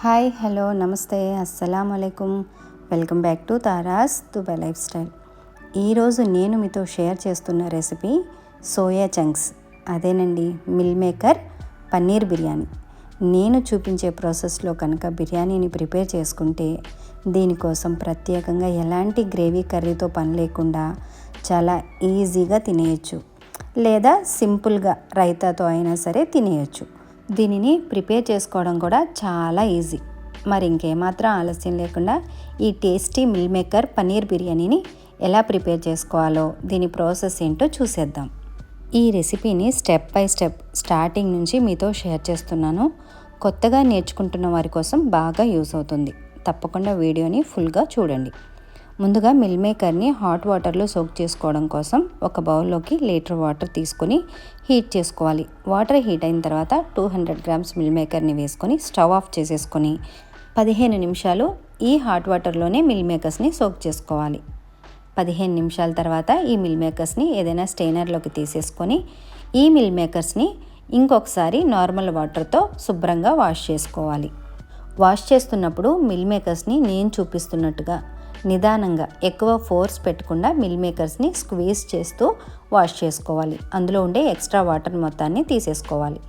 Hi hello నమస్తే అస్సలాముఅలైకుం. Welcome back to Tara's Dubai lifestyle. ఈరోజు నేను మీతో షేర్ చేస్తున్న రెసిపీ సోయా చంక్స్, అదేనండి మిల్ మేకర్ పన్నీర్ బిర్యానీ. నేను చూపించే ప్రాసెస్లో కనుక బిర్యానీని ప్రిపేర్ చేసుకుంటే దీనికోసం ప్రత్యేకంగా ఎలాంటి గ్రేవీ కర్రీతో పని లేకుండా చాలా ఈజీగా తినేయచ్చు, లేదా సింపుల్గా రైతాతో అయినా సరే తినేయచ్చు. దీనిని ప్రిపేర్ చేసుకోవడం కూడా చాలా ఈజీ. మరి ఇంకేమాత్రం ఆలస్యం లేకుండా ఈ టేస్టీ మిల్ మేకర్ పన్నీర్ బిర్యానీని ఎలా ప్రిపేర్ చేసుకోవాలో, దీని ప్రాసెస్ ఏంటో చూసేద్దాం. ఈ రెసిపీని స్టెప్ బై స్టెప్ స్టార్టింగ్ నుంచి మీతో షేర్ చేస్తున్నాను. కొత్తగా నేర్చుకుంటున్న వారి కోసం బాగా యూస్ అవుతుంది. తప్పకుండా వీడియోని ఫుల్గా చూడండి. ముందుగా మిల్ మేకర్ని హాట్ వాటర్లో సోక్ చేసుకోవడం కోసం ఒక బౌల్లోకి లీటర్ వాటర్ తీసుకొని హీట్ చేసుకోవాలి. వాటర్ హీట్ అయిన తర్వాత 200 గ్రామ్స్ మిల్ మేకర్ని వేసుకొని స్టవ్ ఆఫ్ చేసేసుకొని 15 నిమిషాలు ఈ హాట్ వాటర్లోనే మిల్ మేకర్స్ని సోక్ చేసుకోవాలి. 15 నిమిషాల తర్వాత ఈ మిల్ మేకర్స్ని ఏదైనా స్టెయినర్లోకి తీసేసుకొని ఈ మిల్ మేకర్స్ని ఇంకొకసారి నార్మల్ వాటర్తో శుభ్రంగా వాష్ చేసుకోవాలి. వాష్ చేస్తున్నప్పుడు మిల్ మేకర్స్ని నేను చూపిస్తున్నట్టుగా నిదానంగా, ఎక్కువ ఫోర్స్ పెట్టకుండా మిల్ మేకర్స్ని స్క్వీజ్ చేస్తూ వాష్ చేసుకోవాలి. అందులో ఉండే ఎక్స్ట్రా వాటర్ మొత్తాన్ని తీసేసుకోవాలి.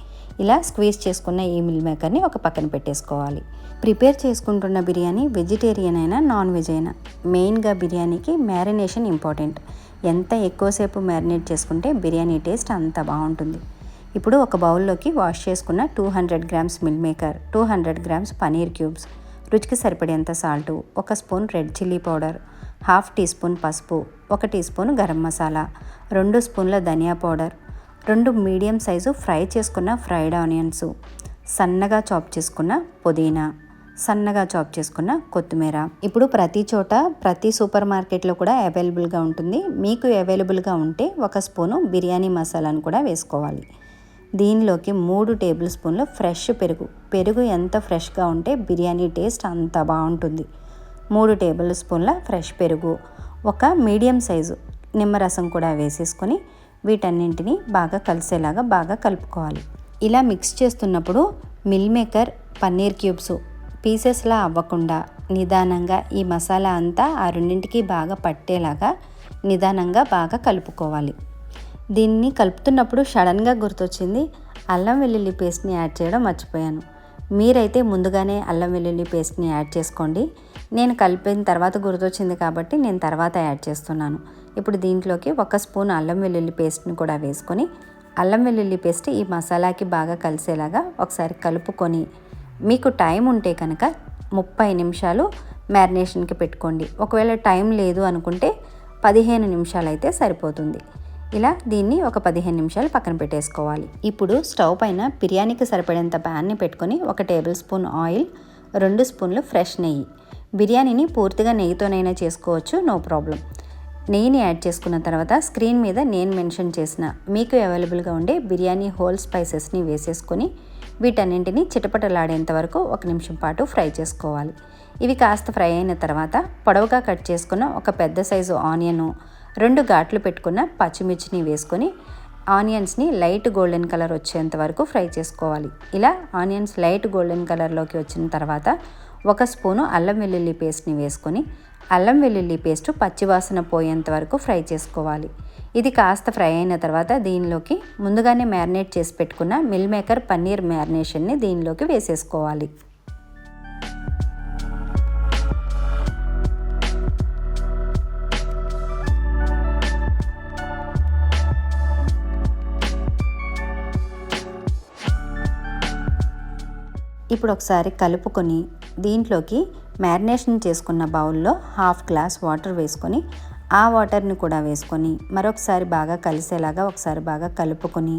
ఇలా స్క్వీజ్ చేసుకున్న ఈ మిల్ మేకర్ని ఒక పక్కన పెట్టేసుకోవాలి. ప్రిపేర్ చేసుకుంటున్న బిర్యానీ వెజిటేరియన్ అయినా నాన్ వెజ్ అయినా మెయిన్గా బిర్యానీకి మ్యారినేషన్ ఇంపార్టెంట్. ఎంత ఎక్కువసేపు మ్యారినేట్ చేసుకుంటే బిర్యానీ టేస్ట్ అంత బాగుంటుంది. ఇప్పుడు ఒక బౌల్లోకి వాష్ చేసుకున్న 200 grams meal maker, 200 grams paneer cubes, రుచికి సరిపడేంత salt, 1 spoon red chilli powder, 1/2 teaspoon పసుపు, 1 టీ స్పూన్ గరం మసాలా, 2 స్పూన్ల ధనియా పౌడర్, 2 మీడియం సైజు ఫ్రై చేసుకున్న ఫ్రైడ్ ఆనియన్స్, సన్నగా చాప్ చేసుకున్న పుదీనా, సన్నగా చాప్ చేసుకున్న కొత్తిమీర. ఇప్పుడు ప్రతి చోట ప్రతి సూపర్ మార్కెట్లో కూడా అవైలబుల్గా ఉంటుంది. మీకు అవైలబుల్గా ఉంటే 1 స్పూను బిర్యానీ మసాలాను కూడా వేసుకోవాలి. దీనిలోకి 3 టేబుల్ స్పూన్లు ఫ్రెష్ పెరుగు ఎంత ఫ్రెష్గా ఉంటే బిర్యానీ టేస్ట్ అంత బాగుంటుంది. 3 టేబుల్ స్పూన్ల ఫ్రెష్ పెరుగు, 1 మీడియం సైజు నిమ్మరసం కూడా వేసేసుకొని వీటన్నింటినీ బాగా కలిసేలాగా బాగా కలుపుకోవాలి. ఇలా మిక్స్ చేస్తున్నప్పుడు మిల్ మేకర్ పన్నీర్ క్యూబ్స్ పీసెస్లా అవ్వకుండా నిదానంగా ఈ మసాలా అంతా ఆ రెండింటికి బాగా పట్టేలాగా నిదానంగా బాగా కలుపుకోవాలి. దీన్ని కలుపుతున్నప్పుడు సడన్గా గుర్తొచ్చింది, అల్లం వెల్లుల్లి పేస్ట్ని యాడ్ చేయడం మర్చిపోయాను. మీరైతే ముందుగానే అల్లం వెల్లుల్లి పేస్ట్ని యాడ్ చేసుకోండి. నేను కలిపిన తర్వాత గుర్తొచ్చింది కాబట్టి నేను తర్వాత యాడ్ చేస్తున్నాను. ఇప్పుడు దీంట్లోకి 1 స్పూన్ అల్లం వెల్లుల్లి పేస్ట్ని కూడా వేసుకొని అల్లం వెల్లుల్లి పేస్ట్ ఈ మసాలాకి బాగా కలిసేలాగా ఒకసారి కలుపుకొని మీకు టైం ఉంటే కనుక 30 నిమిషాలు మ్యారినేషన్కి పెట్టుకోండి. ఒకవేళ టైం లేదు అనుకుంటే 15 నిమిషాలు అయితే సరిపోతుంది. ఇలా దీన్ని ఒక 15 నిమిషాలు పక్కన పెట్టేసుకోవాలి. ఇప్పుడు స్టవ్ పైన బిర్యానీకి సరిపడేంత ప్యాన్ని పెట్టుకొని 1 టేబుల్ స్పూన్ ఆయిల్, 2 స్పూన్లు ఫ్రెష్ నెయ్యి. బిర్యానీని పూర్తిగా నెయ్యితోనైనా చేసుకోవచ్చు, నో ప్రాబ్లం. నెయ్యిని యాడ్ చేసుకున్న తర్వాత స్క్రీన్ మీద నేను మెన్షన్ చేసిన మీకు అవైలబుల్గా ఉండే బిర్యానీ హోల్ స్పైసెస్ని వేసేసుకొని వీటన్నింటినీ చిటపటలాడేంత వరకు 1 నిమిషం పాటు ఫ్రై చేసుకోవాలి. ఇవి కాస్త ఫ్రై అయిన తర్వాత పొడవుగా కట్ చేసుకున్న ఒక పెద్ద సైజు ఆనియను, 2 ఘాట్లు పెట్టుకున్న పచ్చిమిర్చిని వేసుకొని ఆనియన్స్ని లైట్ గోల్డెన్ కలర్ వచ్చేంత వరకు ఫ్రై చేసుకోవాలి. ఇలా ఆనియన్స్ లైట్ గోల్డెన్ కలర్లోకి వచ్చిన తర్వాత 1 స్పూను అల్లం వెల్లుల్లి పేస్ట్ని వేసుకొని అల్లం వెల్లుల్లి పేస్ట్ పచ్చివాసన పోయేంత వరకు ఫ్రై చేసుకోవాలి. ఇది కాస్త ఫ్రై అయిన తర్వాత దీనిలోకి ముందుగానే మ్యారినేట్ చేసి పెట్టుకున్న మిల్ మేకర్ పన్నీర్ మ్యారినేషన్ని దీనిలోకి వేసేసుకోవాలి. ఇప్పుడు ఒకసారి కలుపుకొని దీంట్లోకి మ్యారినేషన్ చేసుకున్న బౌల్లో 1/2 గ్లాస్ వాటర్ వేసుకొని ఆ వాటర్ని కూడా వేసుకొని మరొకసారి బాగా కలిసేలాగా ఒకసారి బాగా కలుపుకొని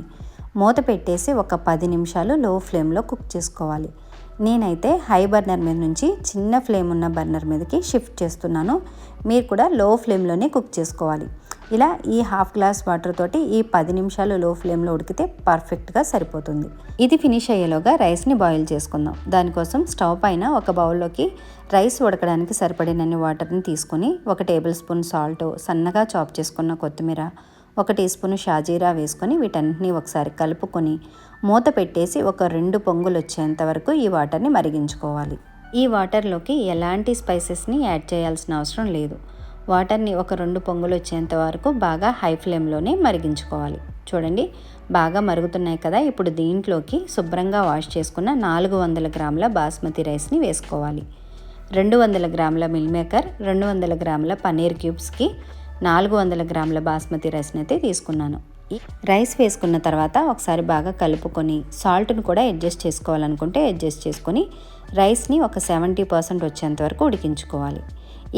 మూత పెట్టేసి ఒక 10 నిమిషాలు లో ఫ్లేమ్లో కుక్ చేసుకోవాలి. నేనైతే హై బర్నర్ మీద నుంచి చిన్న ఫ్లేమ్ ఉన్న బర్నర్ మీదకి షిఫ్ట్ చేస్తున్నాను. మీరు కూడా లో ఫ్లేమ్లోనే కుక్ చేసుకోవాలి. ఇలా ఈ 1/2 గ్లాస్ వాటర్ తోటి ఈ 10 నిమిషాలు లో ఫ్లేమ్లో ఉడికితే పర్ఫెక్ట్గా సరిపోతుంది. ఇది ఫినిష్ అయ్యేలోగా రైస్ని బాయిల్ చేసుకుందాం. దానికోసం స్టవ్ పైన ఒక బౌల్లోకి రైస్ ఉడకడానికి సరిపడినన్ని వాటర్ని తీసుకొని 1 టేబుల్ స్పూన్ సాల్ట్, సన్నగా చాప్ చేసుకున్న కొత్తిమీర, 1 టీ స్పూన్ షాజీరా వేసుకొని వీటన్నిటిని ఒకసారి కలుపుకొని మూత పెట్టేసి ఒక 2 పొంగులు వచ్చేంత వరకు ఈ వాటర్ని మరిగించుకోవాలి. ఈ వాటర్లోకి ఎలాంటి స్పైసెస్ని యాడ్ చేయాల్సిన అవసరం లేదు. వాటర్ని ఒక 2 పొంగులు వచ్చేంత వరకు బాగా హై ఫ్లేమ్లోనే మరిగించుకోవాలి. చూడండి బాగా మరుగుతున్నాయి కదా. ఇప్పుడు దీంట్లోకి శుభ్రంగా వాష్ చేసుకున్న 400 గ్రాముల బాస్మతి రైస్ని వేసుకోవాలి. 200 గ్రాముల మిల్ మేకర్, 200 గ్రాముల పన్నీర్ క్యూబ్స్కి 400 గ్రాముల బాస్మతి రైస్ని అయితే తీసుకున్నాను. ఈ రైస్ వేసుకున్న తర్వాత ఒకసారి బాగా కలుపుకొని సాల్ట్ను కూడా అడ్జస్ట్ చేసుకోవాలనుకుంటే అడ్జస్ట్ చేసుకొని రైస్ని ఒక 70% వచ్చేంత వరకు ఉడికించుకోవాలి.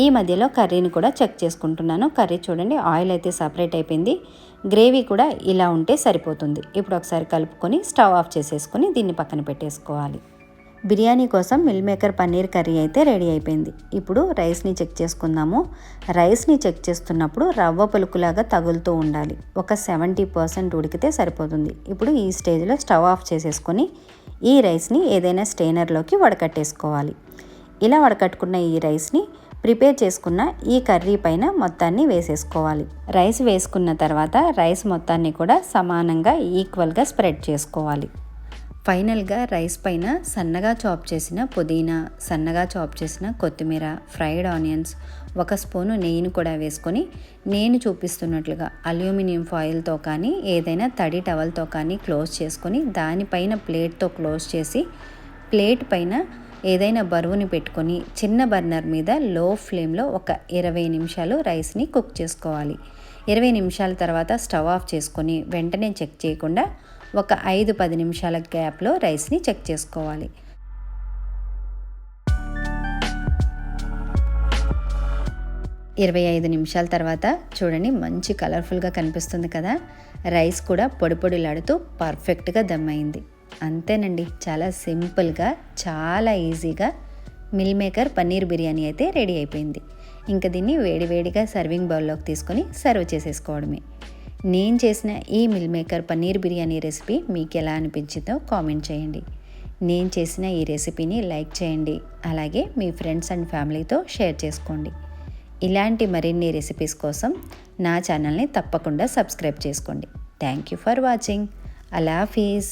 ఈ మధ్యలో కర్రీని కూడా చెక్ చేసుకుంటున్నాను. కర్రీ చూడండి ఆయిల్ అయితే సపరేట్ అయిపోయింది. గ్రేవీ కూడా ఇలా ఉంటే సరిపోతుంది. ఇప్పుడు ఒకసారి కలుపుకొని స్టవ్ ఆఫ్ చేసేసుకొని దీన్ని పక్కన పెట్టేసుకోవాలి. బిర్యానీ కోసం మిల్ మేకర్ పన్నీర్ కర్రీ అయితే రెడీ అయిపోయింది. ఇప్పుడు రైస్ని చెక్ చేసుకుందాము. రైస్ని చెక్ చేస్తున్నప్పుడు రవ్వ పలుకులాగా తగులుతూ ఉండాలి. ఒక 70% ఉడికితే సరిపోతుంది. ఇప్పుడు ఈ స్టేజ్లో స్టవ్ ఆఫ్ చేసేసుకొని ఈ రైస్ని ఏదైనా స్టెయినర్లోకి వడకట్టేసుకోవాలి. ఇలా వడకట్టుకున్న ఈ రైస్ని ప్రిపేర్ చేసుకున్న ఈ కర్రీ పైన మొత్తాన్ని వేసేసుకోవాలి. రైస్ వేసుకున్న తర్వాత రైస్ మొత్తాన్ని కూడా సమానంగా ఈక్వల్గా స్ప్రెడ్ చేసుకోవాలి. ఫైనల్గా రైస్ పైన సన్నగా చాప్ చేసిన పుదీనా, సన్నగా చాప్ చేసిన కొత్తిమీర, ఫ్రైడ్ ఆనియన్స్, 1 స్పూను నెయ్యిని కూడా వేసుకొని నేను చూపిస్తున్నట్లుగా అల్యూమినియం ఫాయిల్తో కానీ ఏదైనా తడి టవల్తో కానీ క్లోజ్ చేసుకొని దానిపైన ప్లేట్తో క్లోజ్ చేసి ప్లేట్ పైన ఏదైనా బరువుని పెట్టుకొని చిన్న బర్నర్ మీద లో ఫ్లేమ్లో ఒక 20 నిమిషాలు రైస్ని కుక్ చేసుకోవాలి. 20 నిమిషాల తర్వాత స్టవ్ ఆఫ్ చేసుకొని వెంటనే చెక్ చేయకుండా ఒక 5-10 నిమిషాల గ్యాప్లో రైస్ని చెక్ చేసుకోవాలి. ఇరవై 25 నిమిషాల తర్వాత చూడండి మంచి కలర్ఫుల్గా కనిపిస్తుంది కదా. రైస్ కూడా పొడి పొడిలాడుతూ పర్ఫెక్ట్గా దమ్ అయింది. అంతేనండి, చాలా సింపుల్గా చాలా ఈజీగా మిల్ మేకర్ పన్నీర్ బిర్యానీ అయితే రెడీ అయిపోయింది. ఇంకా దీన్ని వేడివేడిగా సర్వింగ్ బౌల్లోకి తీసుకొని సర్వ్ చేసేసుకోవడమే. నేను చేసిన ఈ mill maker paneer biryani recipe మీకు ఎలా అనిపించిందో కామెంట్ చేయండి. నేను చేసిన ఈ రెసిపీని లైక్ చేయండి. అలాగే మీ ఫ్రెండ్స్ అండ్ ఫ్యామిలీతో షేర్ చేసుకోండి. ఇలాంటి మరిన్ని రెసిపీస్ కోసం నా ఛానల్ని తప్పకుండా సబ్స్క్రైబ్ చేసుకోండి. Thank you for watching. Allah Hafeez.